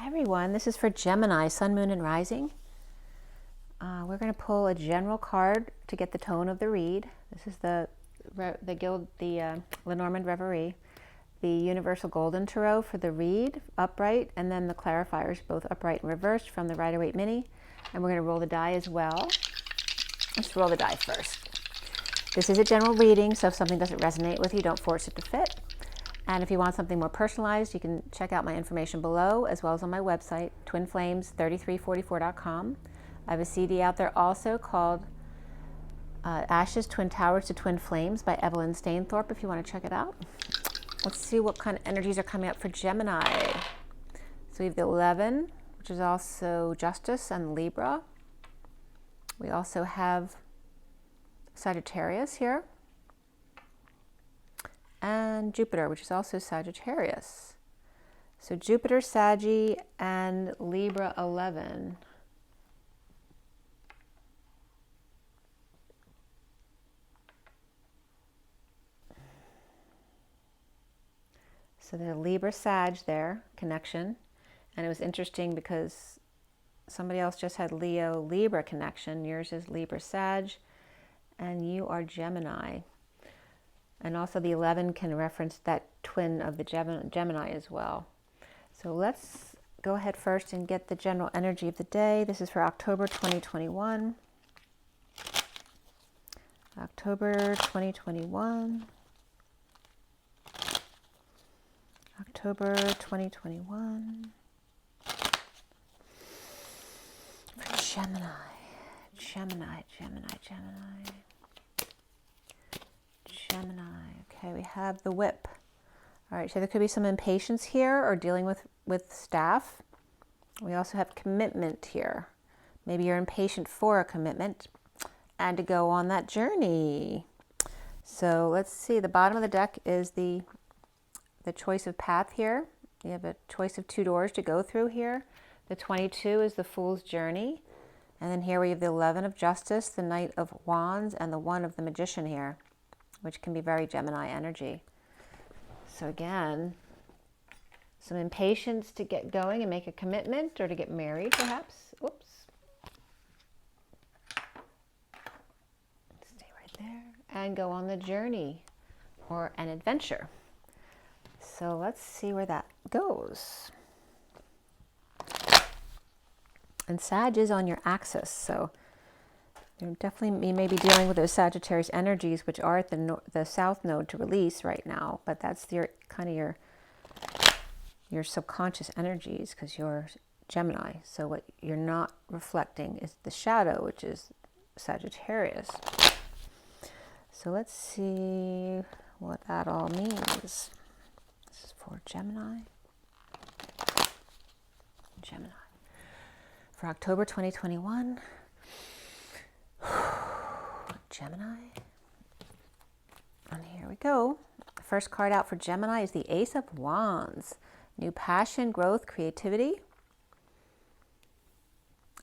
everyone, this is for Gemini, Sun, Moon, and Rising. We're going to pull a general card to get the tone of the read. This is the Lenormand Reverie, the Universal Golden Tarot for the read, upright, and then the clarifiers, both upright and reversed from the Rider-Waite Mini. And we're going to roll the die as well. Let's roll the die first. This is a general reading, so if something doesn't resonate with you, don't force it to fit. And if you want something more personalized, you can check out my information below, as well as on my website, twinflames3344.com. I have a CD out there also called Ashes, Twin Towers to Twin Flames by Evelyn Stainthorpe, if you want to check it out. Let's see what kind of energies are coming up for Gemini. So we have the 11, which is also Justice and Libra. We also have Sagittarius here. And Jupiter, which is also Sagittarius. So Jupiter, Saggy, and Libra 11. So the Libra Sag there, connection. And it was interesting because somebody else just had Leo Libra connection. Yours is Libra Sag, and you are Gemini. And also the 11 can reference that twin of the Gemini as well. So let's go ahead first and get the general energy of the day. This is for October 2021. October 2021. October 2021. For Gemini. Gemini. Okay, we have the whip. All right, so there could be some impatience here or dealing with staff. We also have commitment here. Maybe you're impatient for a commitment and to go on that journey. So let's see, the bottom of the deck is the choice of path here. You have a choice of 2 doors to go through here. The 22 is the Fool's Journey. And then here we have the 11 of Justice, the Knight of Wands, and the 1 of the Magician here, which can be very Gemini energy. So again, some impatience to get going and make a commitment or to get married perhaps. Oops. Stay right there. And go on the journey or an adventure. So let's see where that goes. And Sag is on your axis, so you may be dealing with those Sagittarius energies, which are at the south node to release right now. But that's your subconscious energies, because you're Gemini. So what you're not reflecting is the shadow, which is Sagittarius. So let's see what that all means. This is for Gemini. For October 2021. Gemini. And here we go. The first card out for Gemini is the Ace of Wands. New passion, growth, creativity.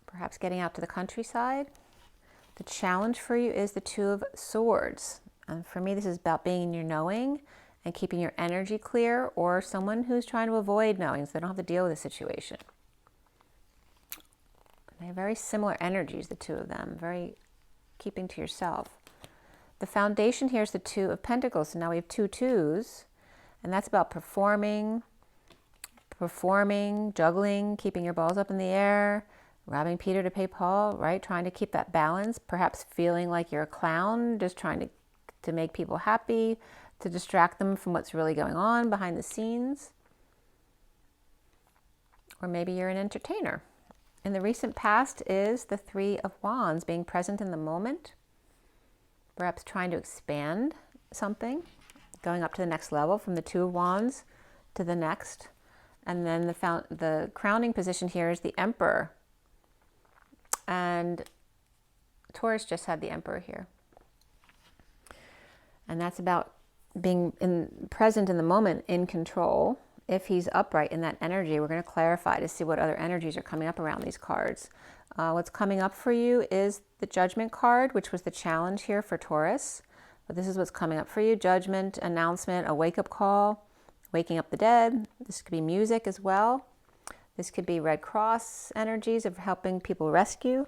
Perhaps getting out to the countryside. The challenge for you is the 2 of Swords. And for me, this is about being in your knowing and keeping your energy clear, or someone who's trying to avoid knowing so they don't have to deal with the situation. They have very similar energies, the 2 of them. Very keeping to yourself. The foundation here is the 2 of Pentacles. So now we have 2 2s, and that's about performing, juggling, keeping your balls up in the air, robbing Peter to pay Paul, right? Trying to keep that balance, perhaps feeling like you're a clown, just trying to make people happy, to distract them from what's really going on behind the scenes. Or maybe you're an entertainer. In the recent past is the 3 of Wands, being present in the moment, perhaps trying to expand something, going up to the next level from the 2 of Wands to the next. And then the crowning position here is the Emperor. And Taurus just had the Emperor here. And that's about being present in the moment, in control. If he's upright in that energy, we're going to clarify to see what other energies are coming up around these cards. What's coming up for you is the Judgment card, which was the challenge here for Taurus. But this is what's coming up for you. Judgment, announcement, a wake-up call, waking up the dead. This could be music as well. This could be Red Cross energies of helping people rescue.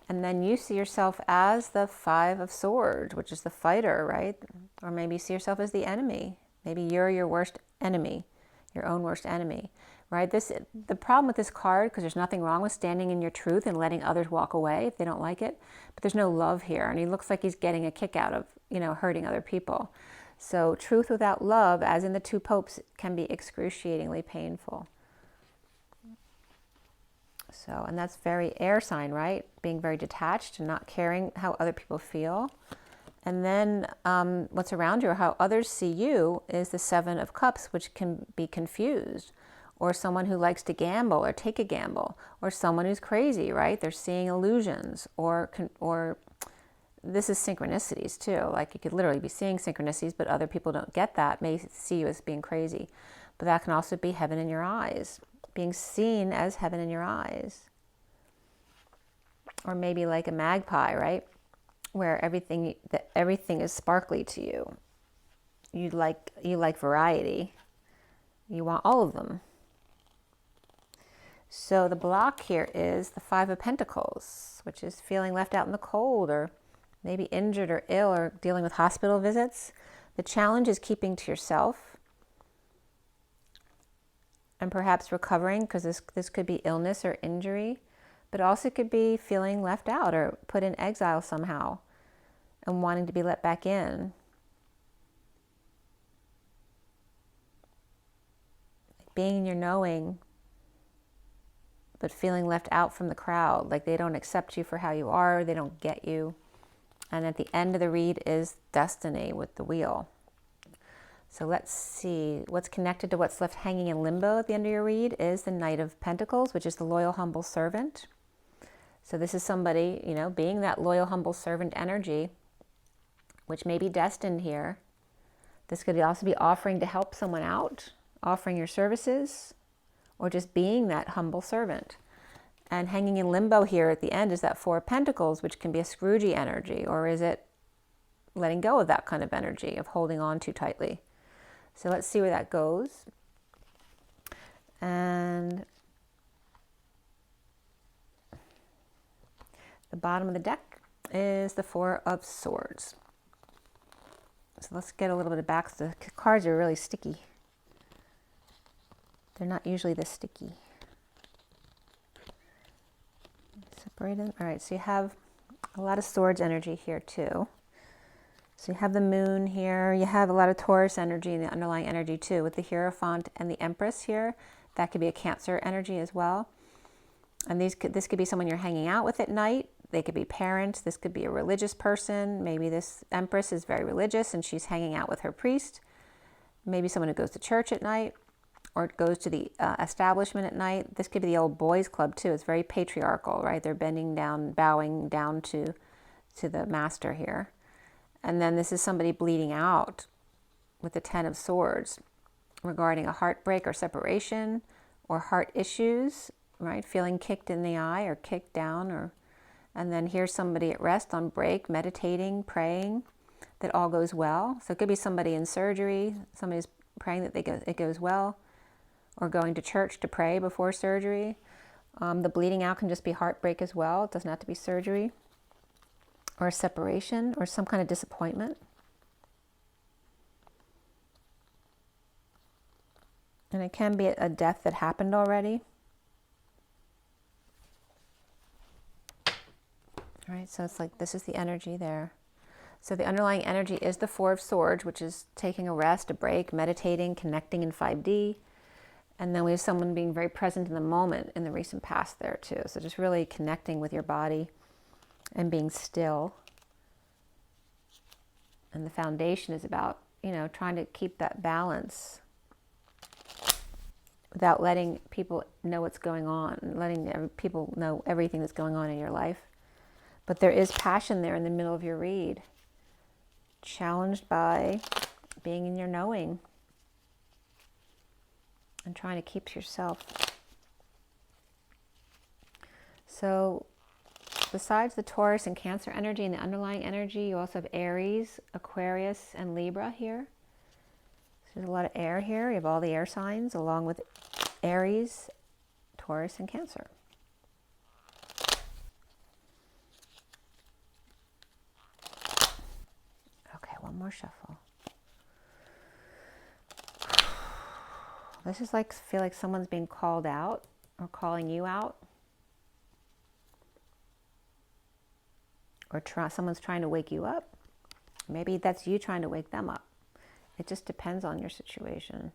And then you see yourself as the Five of Swords, which is the fighter, right? Or maybe you see yourself as the enemy. Maybe you're your worst enemy, your own worst enemy, right? The problem with this card, because there's nothing wrong with standing in your truth and letting others walk away if they don't like it, but there's no love here. And he looks like he's getting a kick out of, hurting other people. So truth without love, as in the two popes, can be excruciatingly painful. So, and that's very air sign, right? Being very detached and not caring how other people feel. And then what's around you or how others see you is the Seven of Cups, which can be confused. Or someone who likes to gamble or take a gamble. Or someone who's crazy, right? They're seeing illusions. Or this is synchronicities too. Like you could literally be seeing synchronicities, but other people don't get that, may see you as being crazy. But that can also be heaven in your eyes. Being seen as heaven in your eyes. Or maybe like a magpie, right? Where everything is sparkly to you. You like variety. You want all of them. So the block here is the Five of Pentacles, which is feeling left out in the cold, or maybe injured or ill, or dealing with hospital visits. The challenge is keeping to yourself and perhaps recovering, because this could be illness or injury, but also could be feeling left out or put in exile somehow and wanting to be let back in. Being in your knowing, but feeling left out from the crowd, like they don't accept you for how you are, they don't get you. And at the end of the read is destiny with the wheel. So let's see, what's connected to what's left hanging in limbo at the end of your read is the Knight of Pentacles, which is the loyal, humble servant. So this is somebody, being that loyal, humble servant energy, which may be destined here. This could also be offering to help someone out, offering your services, or just being that humble servant. And hanging in limbo here at the end is that Four of Pentacles, which can be a Scroogey energy, or is it letting go of that kind of energy, of holding on too tightly? So let's see where that goes. And the bottom of the deck is the Four of Swords. So let's get a little bit of back. The cards are really sticky. They're not usually this sticky. Separate them. All right, so you have a lot of swords energy here too. So you have the moon here. You have a lot of Taurus energy in the underlying energy too, with the Hierophant and the Empress here. That could be a Cancer energy as well. And this could be someone you're hanging out with at night. They could be parents. This could be a religious person. Maybe this Empress is very religious and she's hanging out with her priest. Maybe someone who goes to church at night or goes to the establishment at night. This could be the old boys club too. It's very patriarchal, right? They're bending down, bowing down to the master here. And then this is somebody bleeding out with the Ten of Swords regarding a heartbreak or separation or heart issues, right? Feeling kicked in the eye or kicked down, and then here's somebody at rest on break, meditating, praying that all goes well. So it could be somebody in surgery, somebody's praying that it goes well, or going to church to pray before surgery. The bleeding out can just be heartbreak as well. It doesn't have to be surgery. Or a separation, or some kind of disappointment. And it can be a death that happened already. All right, so it's like this is the energy there. So the underlying energy is the Four of Swords, which is taking a rest, a break, meditating, connecting in 5D. And then we have someone being very present in the moment in the recent past there too. So just really connecting with your body and being still. And the foundation is about, trying to keep that balance without letting people know what's going on, letting people know everything that's going on in your life. But there is passion there in the middle of your read, challenged by being in your knowing and trying to keep to yourself. So besides the Taurus and Cancer energy and the underlying energy, you also have Aries, Aquarius, and Libra here. So there's a lot of air here. You have all the air signs along with Aries, Taurus and Cancer. Okay, one more shuffle. This is like, feel like someone's being called out or calling you out. Or someone's trying to wake you up. Maybe that's you trying to wake them up. It just depends on your situation.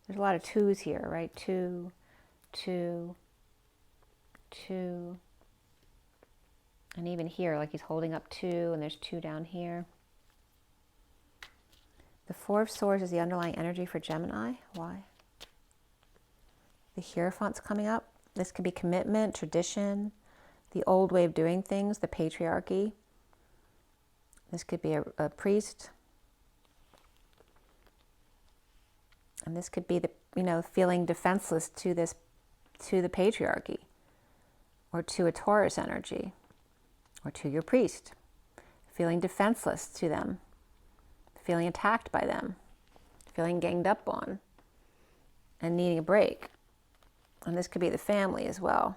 There's a lot of twos here, right? 2, 2, 2. And even here, like he's holding up 2, and there's 2 down here. The 4 of Swords is the underlying energy for Gemini. Why? The Hierophant's coming up. This could be commitment, tradition, the old way of doing things, the patriarchy. This could be a priest. And this could be the, feeling defenseless to the patriarchy, or to a Taurus energy, or to your priest. Feeling defenseless to them, feeling attacked by them, feeling ganged up on, and needing a break. And this could be the family as well,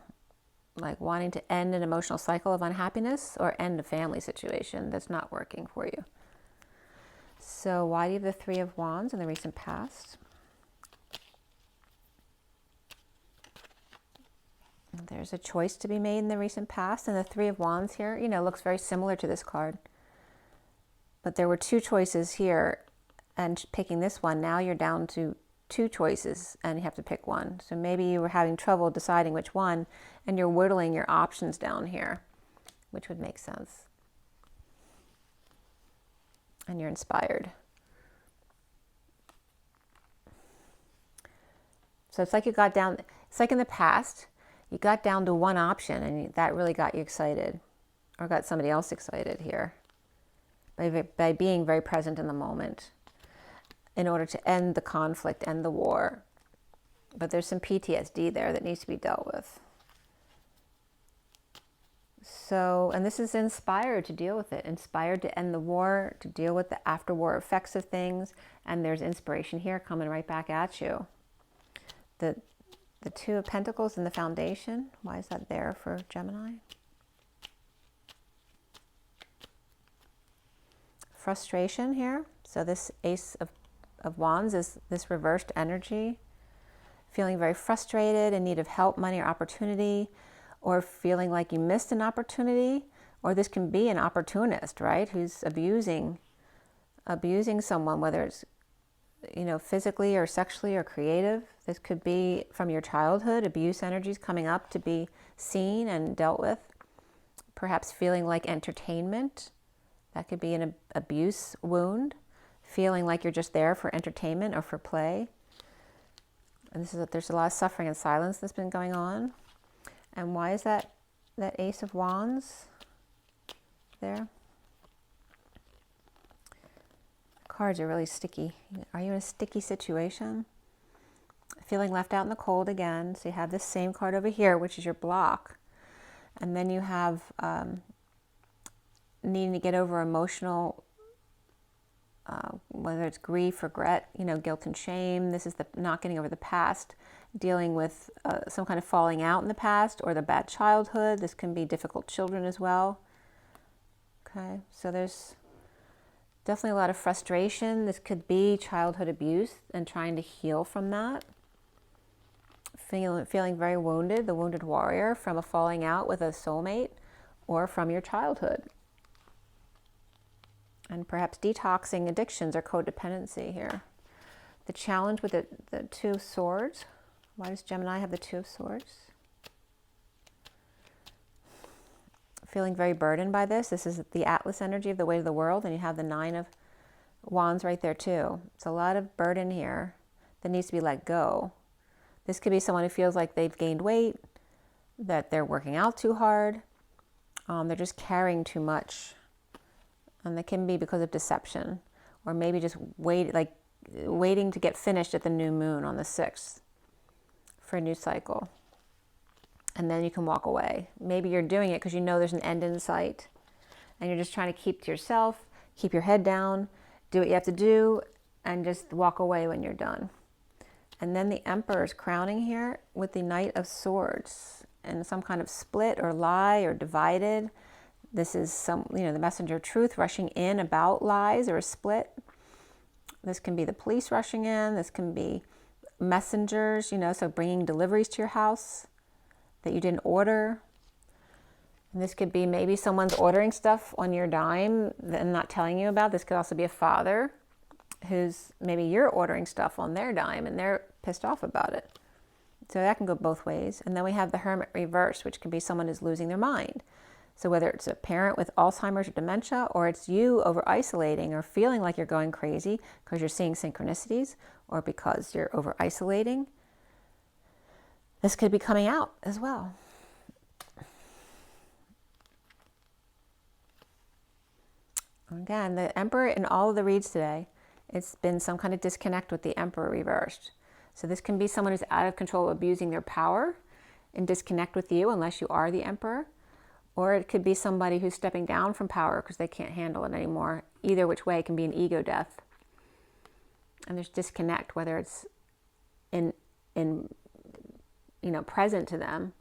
like wanting to end an emotional cycle of unhappiness or end a family situation that's not working for you. So why do you have the 3 of Wands in the recent past? There's a choice to be made in the recent past, and the 3 of Wands here, looks very similar to this card. But there were 2 choices here, and picking this one, now you're down to 2 choices, and you have to pick one. So maybe you were having trouble deciding which one, and you're whittling your options down here, which would make sense. And you're inspired. So it's like you got down, it's like in the past, you got down to one option, and that really got you excited, or got somebody else excited here, by being very present in the moment in order to end the conflict, end the war. But there's some PTSD there that needs to be dealt with. So, and this is inspired to deal with it, inspired to end the war, to deal with the after-war effects of things, and there's inspiration here coming right back at you. The 2 of Pentacles in the foundation, why is that there for Gemini? Frustration here. So this Ace of Wands is this reversed energy. Feeling very frustrated, in need of help, money, or opportunity, or feeling like you missed an opportunity. Or this can be an opportunist, right? Who's abusing someone, whether it's physically or sexually or creative. This could be from your childhood, abuse energies coming up to be seen and dealt with. Perhaps feeling like entertainment. That could be an abuse wound. Feeling like you're just there for entertainment or for play. And there's a lot of suffering and silence that's been going on. And why is that Ace of Wands there? Cards are really sticky. Are you in a sticky situation? Feeling left out in the cold again. So you have this same card over here, which is your block. And then you have needing to get over emotional, whether it's grief, regret, guilt and shame. This is the not getting over the past, dealing with some kind of falling out in the past, or the bad childhood. This can be difficult children as well. Okay, so there's definitely a lot of frustration. This could be childhood abuse and trying to heal from that. Feeling very wounded, the wounded warrior, from a falling out with a soulmate or from your childhood. And perhaps detoxing addictions or codependency here. The challenge with the 2 of Swords. Why does Gemini have the 2 of Swords? Feeling very burdened by this. This is the Atlas energy of the weight of the world, and you have the 9 of Wands right there too. It's a lot of burden here that needs to be let go. This could be someone who feels like they've gained weight, that they're working out too hard, they're just carrying too much. And that can be because of deception, or maybe just waiting to get finished at the new moon on the 6th for a new cycle. And then you can walk away. Maybe you're doing it because you know there's an end in sight, and you're just trying to keep to yourself, keep your head down, do what you have to do, and just walk away when you're done. And then the Emperor is crowning here with the Knight of Swords and some kind of split or lie or divided. This is some, the messenger of truth rushing in about lies or a split. This can be the police rushing in. This can be messengers, so bringing deliveries to your house that you didn't order. And this could be maybe someone's ordering stuff on your dime and not telling you about. This could also be a father who's, maybe you're ordering stuff on their dime and they're pissed off about it. So that can go both ways. And then we have the Hermit reverse, which can be someone who's losing their mind. So whether it's a parent with Alzheimer's or dementia, or it's you over isolating or feeling like you're going crazy because you're seeing synchronicities or because you're over isolating, this could be coming out as well. Again, the Emperor in all of the reads today, it's been some kind of disconnect with the Emperor reversed. So this can be someone who's out of control, abusing their power and disconnect with you unless you are the Emperor. Or it could be somebody who's stepping down from power because they can't handle it anymore. Either which way, it can be an ego death. And there's disconnect, whether it's in present to them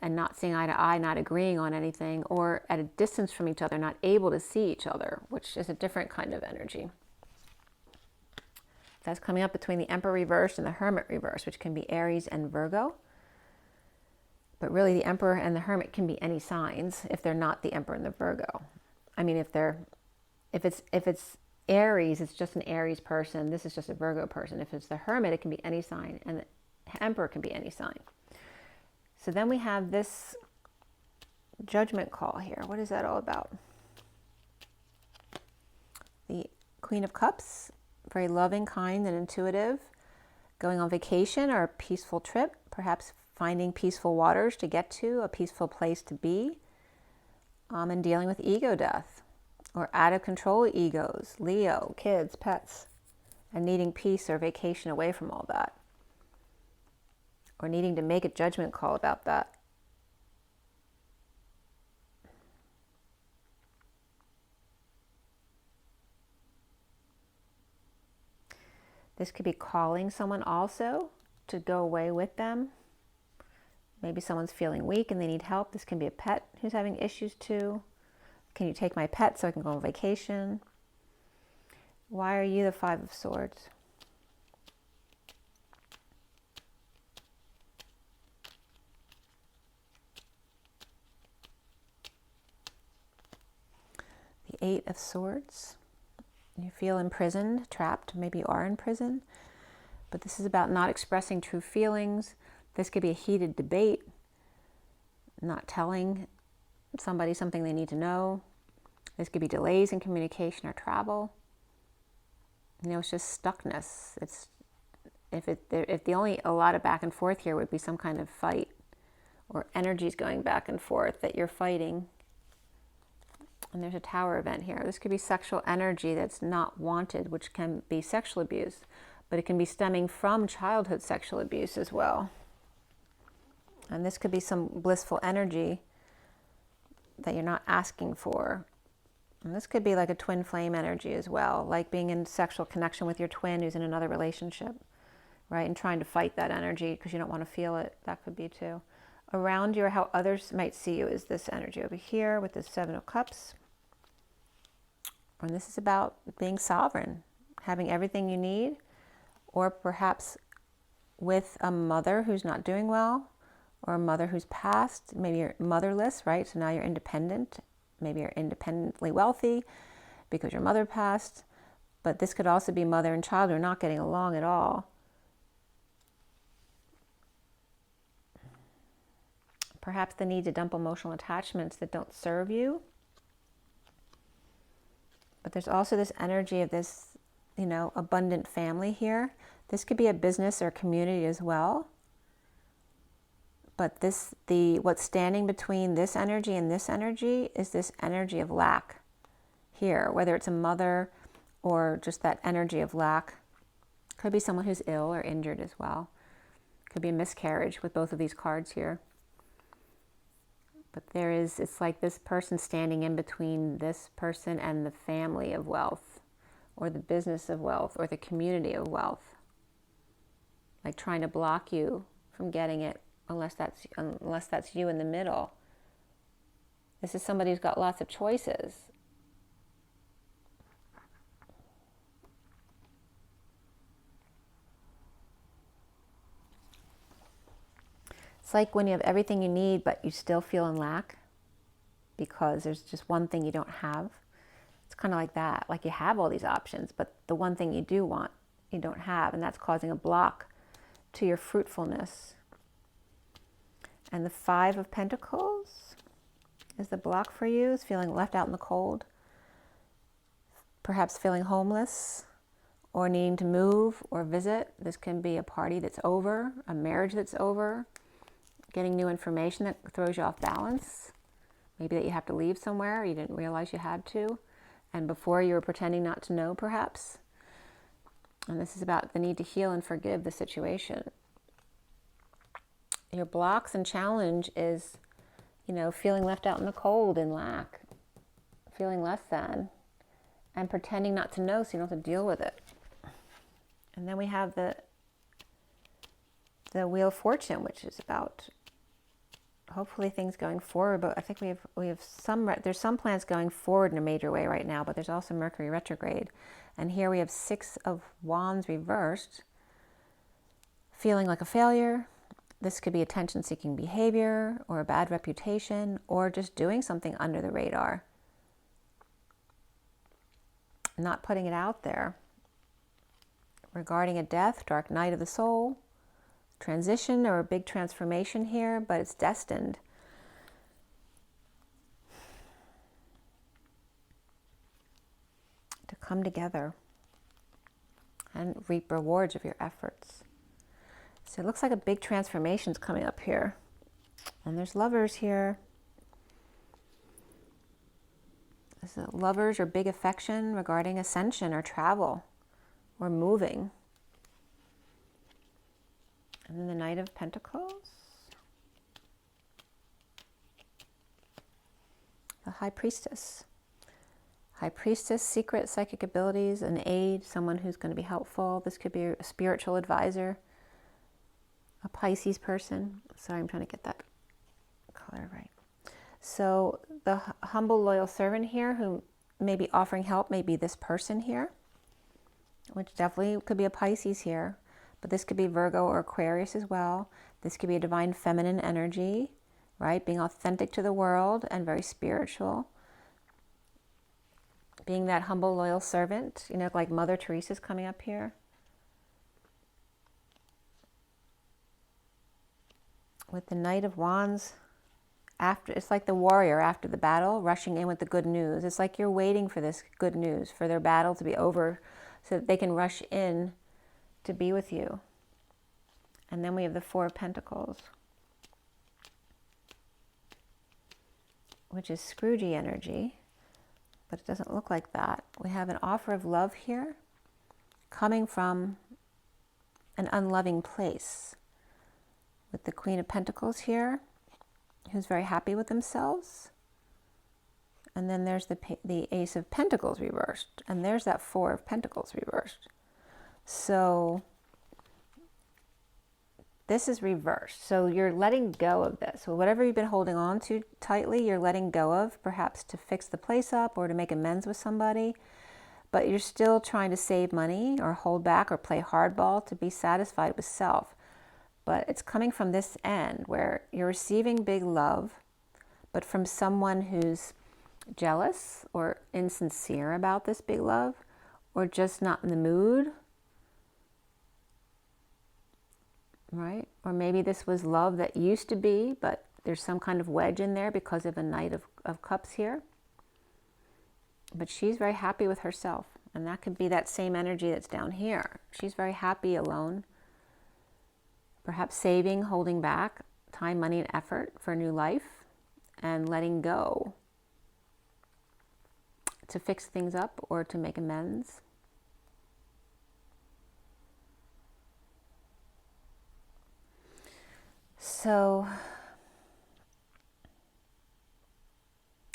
and not seeing eye to eye, not agreeing on anything, or at a distance from each other, not able to see each other, which is a different kind of energy. That's coming up between the Emperor reverse and the Hermit reverse, which can be Aries and Virgo. But really the Emperor and the Hermit can be any signs if they're not the Emperor and the Virgo. I mean, if it's Aries, it's just an Aries person. This is just a Virgo person. If it's the Hermit, it can be any sign, and the Emperor can be any sign. So then we have this judgment call here. What is that all about? The Queen of Cups, very loving, kind, and intuitive, going on vacation or a peaceful trip, perhaps finding peaceful waters to get to, a peaceful place to be, and dealing with ego death or out of control egos, Leo, kids, pets, and needing peace or vacation away from all that, or needing to make a judgment call about that. This could be calling someone also to go away with them. Maybe someone's feeling weak and they need help. This can be a pet who's having issues too. Can you take my pet so I can go on vacation? Why are you the Five of Swords? The Eight of Swords. You feel imprisoned, trapped. Maybe you are in prison. But this is about not expressing true feelings. This could be a heated debate, not telling somebody something they need to know. This could be delays in communication or travel. It's just stuckness. If the only a lot of back and forth here would be some kind of fight or energies going back and forth that you're fighting. And there's a Tower event here. This could be sexual energy that's not wanted, which can be sexual abuse, but it can be stemming from childhood sexual abuse as well. And this could be some blissful energy that you're not asking for. And this could be like a twin flame energy as well, like being in sexual connection with your twin who's in another relationship, right? And trying to fight that energy because you don't want to feel it. That could be too. Around you or how others might see you is this energy over here with the Seven of Cups. And this is about being sovereign, having everything you need, or perhaps with a mother who's not doing well, or a mother who's passed. Maybe you're motherless, right? So now you're independent. Maybe you're independently wealthy because your mother passed. But this could also be mother and child who are not getting along at all. Perhaps the need to dump emotional attachments that don't serve you. But there's also this energy of this, abundant family here. This could be a business or community as well. But what's standing between this energy and this energy is this energy of lack here, whether it's a mother or just that energy of lack. Could be someone who's ill or injured as well. Could be a miscarriage with both of these cards here. But it's like this person standing in between this person and the family of wealth, or the business of wealth, or the community of wealth. like trying to block you from getting it, unless that's you in the middle. This is somebody who's got lots of choices. It's like when you have everything you need, but you still feel in lack because there's just one thing you don't have. It's kind of like that. Like you have all these options, but the one thing you do want, you don't have, and that's causing a block to your fruitfulness. And the Five of Pentacles is the block for you, is feeling left out in the cold, perhaps feeling homeless or needing to move or visit. This can be a party that's over, a marriage that's over, getting new information that throws you off balance. Maybe that you have to leave somewhere, you didn't realize you had to, and before you were pretending not to know, perhaps. And this is about the need to heal and forgive the situation. Your blocks and challenge is, feeling left out in the cold in lack, feeling less than, and pretending not to know so you don't have to deal with it. And then we have the Wheel of Fortune, which is about hopefully things going forward, but I think we have there's some plans going forward in a major way right now, but there's also Mercury retrograde. And here we have Six of Wands reversed, feeling like a failure. This could be attention-seeking behavior or a bad reputation or just doing something under the radar, not putting it out there. Regarding a death, dark night of the soul, transition or a big transformation here, but it's destined. To come together and reap rewards of your efforts. So it looks like a big transformation's coming up here. And there's Lovers here. This is Lovers or big affection regarding ascension or travel or moving. And then the Knight of Pentacles. The High Priestess. High Priestess, secret psychic abilities, an aid, someone who's going to be helpful. This could be a spiritual advisor, a Pisces person. Sorry, I'm trying to get that color right. So the humble, loyal servant here who may be offering help may be this person here, which definitely could be a Pisces here. But this could be Virgo or Aquarius as well. This could be a divine feminine energy, right? Being authentic to the world and very spiritual. Being that humble, loyal servant, like Mother Teresa's coming up here. With the Knight of Wands, it's like the warrior after the battle, rushing in with the good news. It's like you're waiting for this good news, for their battle to be over so that they can rush in to be with you. And then we have the Four of Pentacles, which is Scroogey energy, but it doesn't look like that. We have an offer of love here coming from an unloving place, with the Queen of Pentacles here, who's very happy with themselves. And then there's the Ace of Pentacles reversed, and there's that Four of Pentacles reversed. So this is reversed. So you're letting go of this. So whatever you've been holding on to tightly, you're letting go of, perhaps to fix the place up or to make amends with somebody. But you're still trying to save money or hold back or play hardball to be satisfied with self. But it's coming from this end where you're receiving big love, but from someone who's jealous or insincere about this big love, or just not in the mood. Right? Or maybe this was love that used to be, but there's some kind of wedge in there because of a Knight of Cups here. But she's very happy with herself. And that could be that same energy that's down here. She's very happy alone. Perhaps saving, holding back time, money, and effort for a new life. And letting go to fix things up or to make amends. So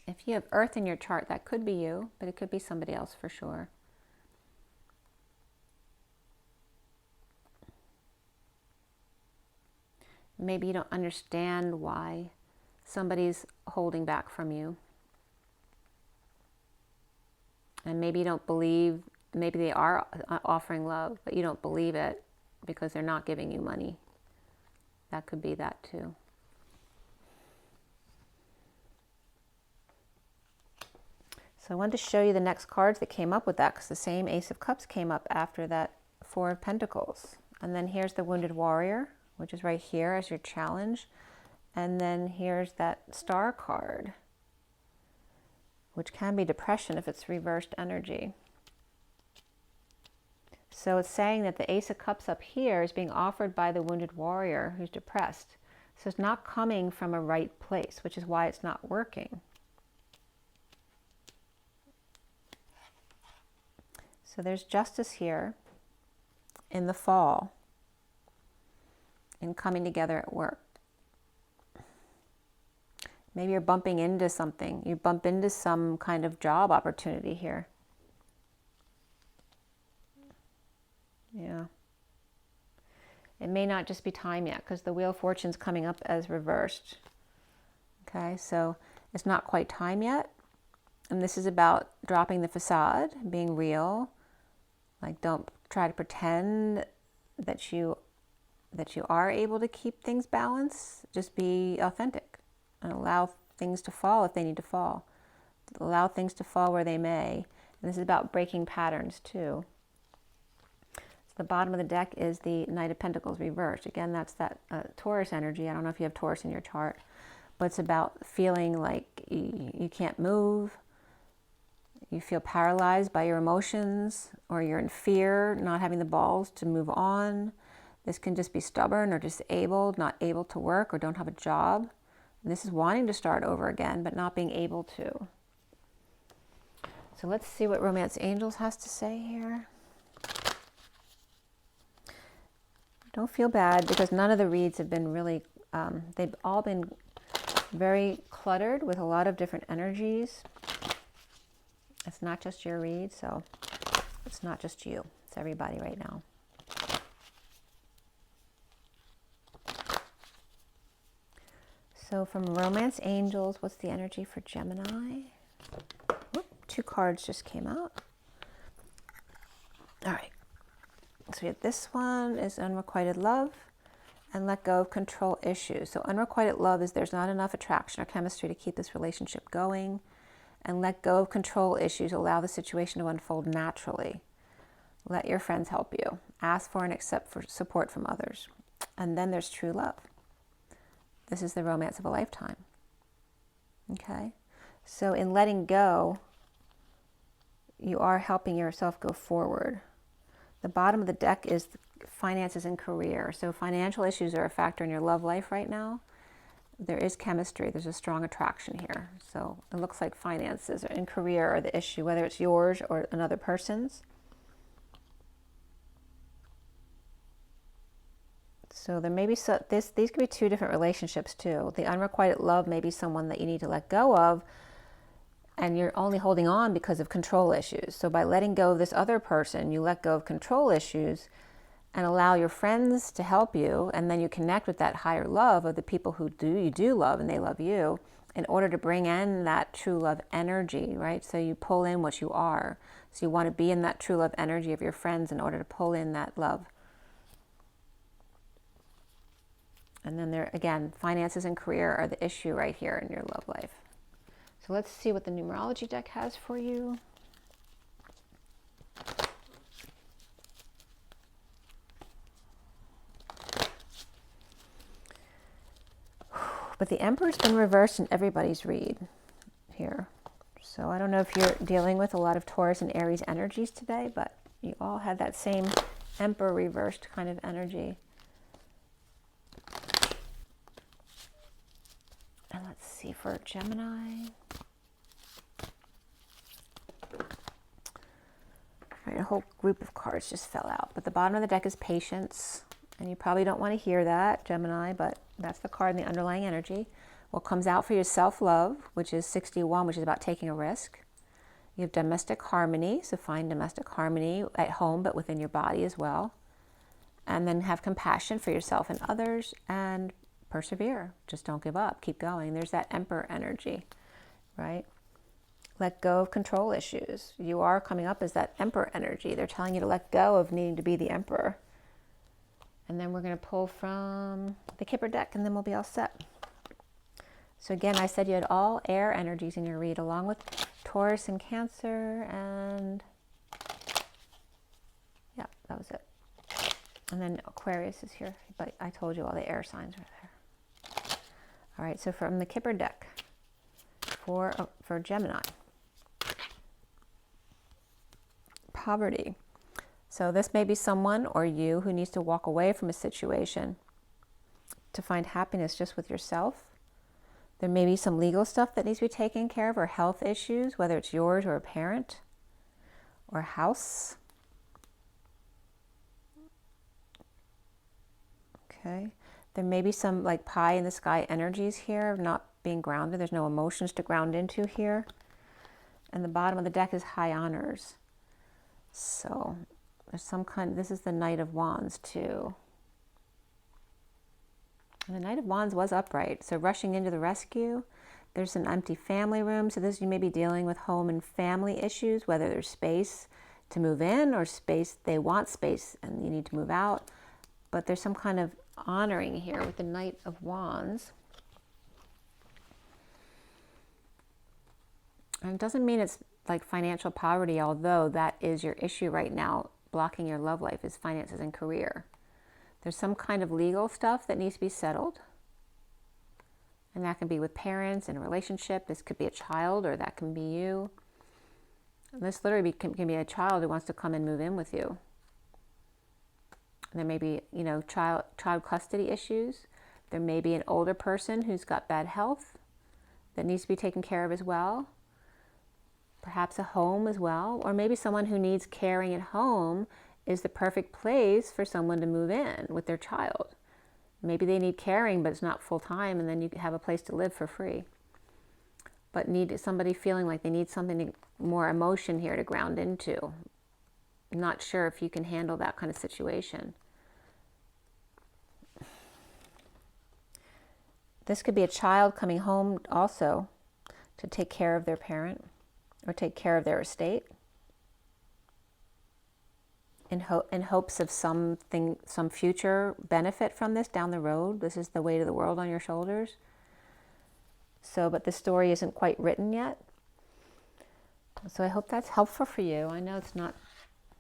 if you have Earth in your chart, that could be you, but it could be somebody else for sure. Maybe you don't understand why somebody's holding back from you. And maybe you don't believe, maybe they are offering love, but you don't believe it because they're not giving you money. That could be that too. So I wanted to show you the next cards that came up with that, because the same Ace of Cups came up after that Four of Pentacles. And then here's the Wounded Warrior, which is right here as your challenge. And then here's that Star card, which can be depression if it's reversed energy. So it's saying that the Ace of Cups up here is being offered by the Wounded Warrior who's depressed. So it's not coming from a right place, which is why it's not working. So there's justice here in the fall, in coming together at work. Maybe you're bumping into something. You bump into some kind of job opportunity here. Yeah. It may not just be time yet, because the Wheel of Fortune's coming up as reversed. Okay, so it's not quite time yet. And this is about dropping the facade, being real. Like, don't try to pretend that you are able to keep things balanced. Just be authentic and allow things to fall if they need to fall. Allow things to fall where they may. And this is about breaking patterns too. So the bottom of the deck is the Knight of Pentacles reversed. Again, that's that Taurus energy. I don't know if you have Taurus in your chart, but it's about feeling like you can't move. You feel paralyzed by your emotions, or you're in fear, not having the balls to move on. This can just be stubborn or disabled, not able to work, or don't have a job. And this is wanting to start over again, but not being able to. So let's see what Romance Angels has to say here. Don't feel bad, because none of the reads have been really, they've all been very cluttered with a lot of different energies. It's not just your read, so it's not just you. It's everybody right now. So from Romance Angels, what's the energy for Gemini? Whoop, 2 cards just came out. All right. So we have this one is Unrequited Love and Let Go of Control Issues. So unrequited love is there's not enough attraction or chemistry to keep this relationship going. And let go of control issues. Allow the situation to unfold naturally. Let your friends help you. Ask for and accept for support from others. And then there's true love. This is the romance of a lifetime. Okay? So in letting go, you are helping yourself go forward. The bottom of the deck is finances and career. So financial issues are a factor in your love life right now. There is chemistry. There's a strong attraction here. So it looks like finances and career are the issue, whether it's yours or another person's. So there may be these could be 2 different relationships too. The unrequited love may be someone that you need to let go of, and you're only holding on because of control issues. So by letting go of this other person, you let go of control issues and allow your friends to help you, and then you connect with that higher love of the people who you do love and they love you, in order to bring in that true love energy, right? So you pull in what you are. So you want to be in that true love energy of your friends in order to pull in that love. And then there, again, finances and career are the issue right here in your love life. So let's see what the numerology deck has for you. But the Emperor's been reversed in everybody's read here. So I don't know if you're dealing with a lot of Taurus and Aries energies today, but you all had that same Emperor reversed kind of energy. And let's see for Gemini. All right, a whole group of cards just fell out. But the bottom of the deck is Patience. And you probably don't want to hear that, Gemini, but that's the card in the underlying energy. What comes out for you is self-love, which is 61, which is about taking a risk. You have domestic harmony, so find domestic harmony at home, but within your body as well. And then have compassion for yourself and others, and persevere. Just don't give up. Keep going. There's that Emperor energy, right? Let go of control issues. You are coming up as that Emperor energy. They're telling you to let go of needing to be the Emperor. And then we're going to pull from the Kipper deck, and then we'll be all set. So again, I said you had all air energies in your read, along with Taurus and Cancer, and yeah, that was it. And then Aquarius is here, but I told you all the air signs are there. All right, so from the Kipper deck for Gemini, poverty. So this may be someone or you who needs to walk away from a situation to find happiness just with yourself. There may be some legal stuff that needs to be taken care of, or health issues, whether it's yours or a parent or a house. Okay. There may be some like pie in the sky energies here of not being grounded. There's no emotions to ground into here. And the bottom of the deck is high honors. So there's some kind, this is the Knight of Wands too. And the Knight of Wands was upright. So rushing into the rescue. There's an empty family room. So this, you may be dealing with home and family issues, whether there's space to move in or space, they want space and you need to move out. But there's some kind of honoring here with the Knight of Wands. And it doesn't mean it's like financial poverty, although that is your issue right now, blocking your love life, is finances and career. There's some kind of legal stuff that needs to be settled. And that can be with parents in a relationship. This could be a child, or that can be you. And this literally can be a child who wants to come and move in with you. And there may be, you know, child custody issues. There may be an older person who's got bad health that needs to be taken care of as well. Perhaps a home as well. Or maybe someone who needs caring at home is the perfect place for someone to move in with their child. Maybe they need caring, but it's not full time, and then you have a place to live for free. But need somebody feeling like they need something more emotion here to ground into. Not sure if you can handle that kind of situation. This could be a child coming home also to take care of their parent or take care of their estate in hopes of some future benefit from this down the road. This is the weight of the world on your shoulders. So, but the story isn't quite written yet. So I hope that's helpful for you. I know it's not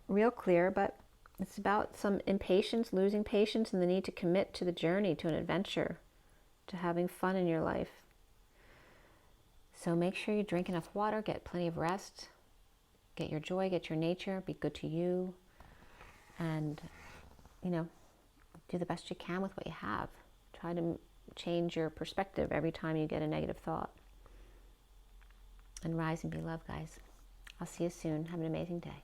real clear, but it's about some impatience, losing patience, and the need to commit to the journey, to an adventure, to having fun in your life. So make sure you drink enough water, get plenty of rest, get your joy, get your nature, be good to you, and, you know, do the best you can with what you have. Try to change your perspective every time you get a negative thought. And rise and be loved, guys. I'll see you soon. Have an amazing day.